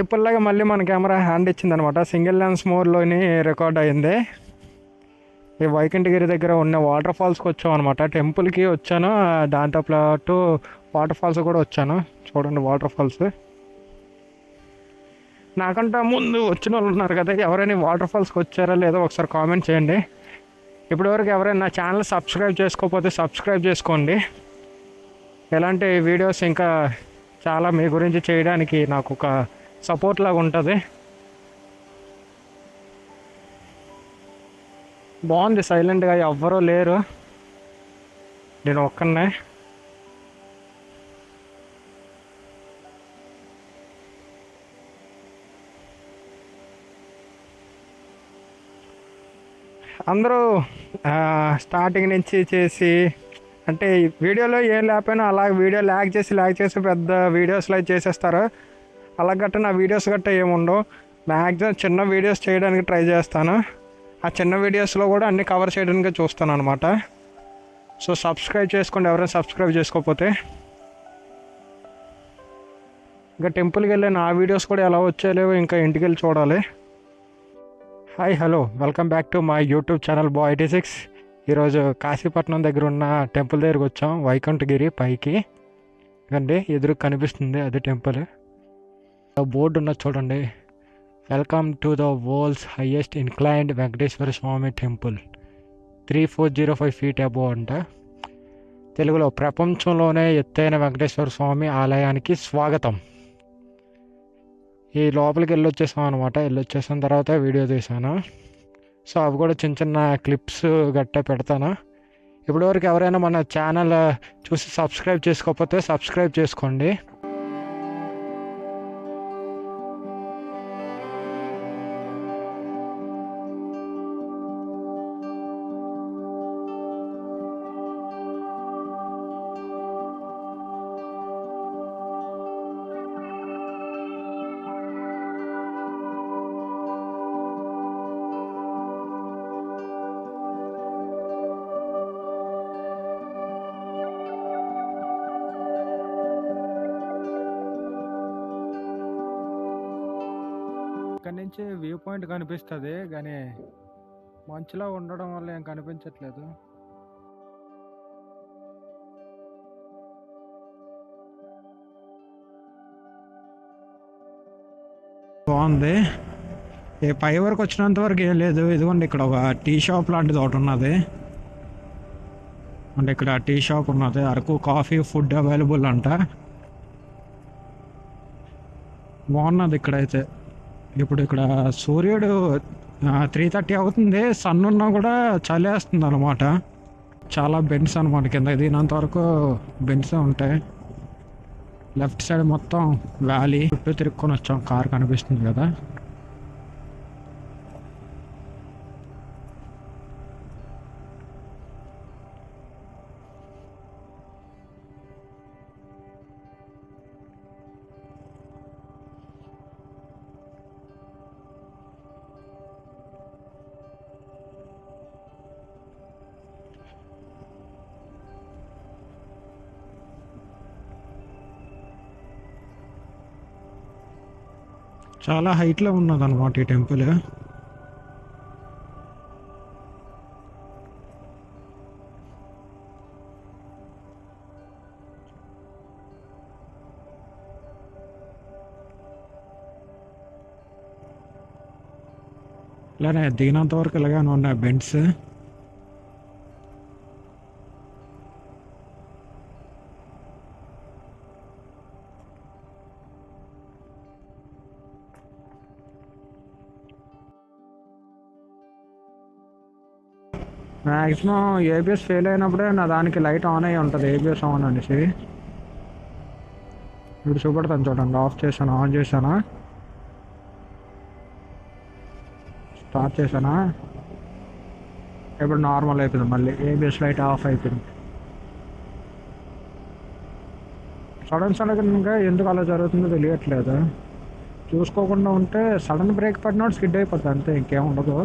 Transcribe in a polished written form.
ఇప్పటిలాగా మళ్ళీ మన camera hand ఇచ్చిందనమాట. సింగిల్ లెన్స్ మోడ్లోని రికార్డ్ అయింది. ఈ వైకుంఠగిరి దగ్గర ఉన్న వాటర్ ఫాల్స్కి వచ్చాం అనమాట. టెంపుల్కి వచ్చాను, దాంతోపాటు వాటర్ ఫాల్స్ కూడా వచ్చాను. చూడండి వాటర్ ఫాల్స్. నాకంటే ముందు వచ్చిన వాళ్ళు ఉన్నారు కదా, ఎవరైనా వాటర్ ఫాల్స్కి వచ్చారా లేదో ఒకసారి కామెంట్ చేయండి. ఇప్పటివరకు ఎవరైనా నా ఛానల్ సబ్స్క్రైబ్ చేసుకోకపోతే సబ్స్క్రైబ్ చేసుకోండి. ఎలాంటి వీడియోస్ ఇంకా చాలా మీ గురించి చేయడానికి నాకు ఒక సపోర్ట్ లాగా ఉంటుంది. బాగుంది, సైలెంట్గా ఎవ్వరూ లేరు, నేను ఒక్కనే. అందరూ స్టార్టింగ్ నుంచి చేసి అంటే వీడియోలో ఏం లేకపోయినా అలా వీడియో ల్యాగ్ చేసి పెద్ద వీడియోస్లో అయితే చేసేస్తారు. అలా గట్ట నా వీడియోస్ గట్ట ఏముండవు. మ్యాక్సిమం చిన్న వీడియోస్ చేయడానికి ట్రై చేస్తాను. ఆ చిన్న వీడియోస్లో కూడా అన్నీ కవర్ చేయడానికి చూస్తాను అనమాట. సో సబ్స్క్రైబ్ చేసుకోండి ఎవరైనా సబ్స్క్రైబ్ చేసుకోకపోతే. ఇంకా టెంపుల్కి వెళ్ళిన ఆ వీడియోస్ కూడా ఎలా వచ్చాయో ఇంకా ఇంటికి వెళ్ళి చూడాలి. Hi hello, welcome back to my YouTube channel boy 86. ఈరోజు కాశీపట్నం దగ్గర ఉన్న టెంపుల్ దగ్గరికి వచ్చాం, వైకుంఠగిరి పైకి. అండి ఎదురు కనిపిస్తుంది అది టెంపుల్. బోర్డు ఉన్నది చూడండి, welcome to the world's highest inclined Venkateswara Swamy temple, 3405 feet above అంట. తెలుగులో ప్రపంచంలోనే ఎత్తైన వెంకటేశ్వర స్వామి ఆలయానికి స్వాగతం. ఈ లోపలికి వెళ్ళొచ్చేసాం అనమాట. వెళ్ళొచ్చేసిన తర్వాత వీడియో తీసాను. సో అవి కూడా చిన్న చిన్న క్లిప్స్ గట్టా పెడతాను. ఇప్పటివరకు ఎవరైనా మన ఛానల్ చూసి సబ్స్క్రైబ్ చేసుకోకపోతే సబ్స్క్రైబ్ చేసుకోండి. ఇక్కడ నుంచి వ్యూ పాయింట్ కనిపిస్తుంది కానీ మంచులో ఉండడం వల్ల ఏం కనిపించట్లేదు. బాగుంది. ఈ పై వరకు వచ్చినంత వరకు ఏం లేదు. ఇదిగోండి ఇక్కడ ఒక టీ షాప్ లాంటిది ఒకటి ఉన్నది. అంటే ఇక్కడ టీ షాప్ ఉన్నది, అరకు కాఫీ ఫుడ్ అవైలబుల్ అంట. బాగున్నది ఇక్కడైతే. ఇప్పుడు ఇక్కడ సూర్యుడు 3:30 అవుతుంది, సన్ ఉన్నా కూడా చలేస్తుంది అనమాట. చాలా బెండ్స్ అనమాట, కింద దిగినంత వరకు బెండ్స్ ఉంటాయి. లెఫ్ట్ సైడ్ మొత్తం వ్యాలీ చుట్టూ తిరుక్కొని వచ్చాం. కార్ కనిపిస్తుంది కదా. చాలా హైట్లో ఉన్నదన్నమాట ఈ టెంపుల్. ఇలానే దిగినంత వరకు ఇలాగే ఉన్నాయి బెండ్స్. మ్యాక్సిమం ఏబిఎస్ ఫెయిల్ అయినప్పుడే నా దానికి లైట్ ఆన్ అయ్యి ఉంటుంది, ఏబిఎస్ ఆన్ అనేసి. ఇప్పుడు చూపెడతాను చూడండి, ఆఫ్ చేశాను, ఆన్ చేశానా, స్టార్ట్ చేశానా, ఇప్పుడు నార్మల్ అయిపోయింది. మళ్ళీ ఏబిఎస్ లైట్ ఆఫ్ అయిపోయింది. సడన్గా ఎందుకు అలా జరుగుతుందో తెలియట్లేదు. చూసుకోకుండా ఉంటే సడన్ బ్రేక్ పడినప్పుడు స్కిడ్ అయిపోతుంది, అంతే, ఇంకేం ఉండదు.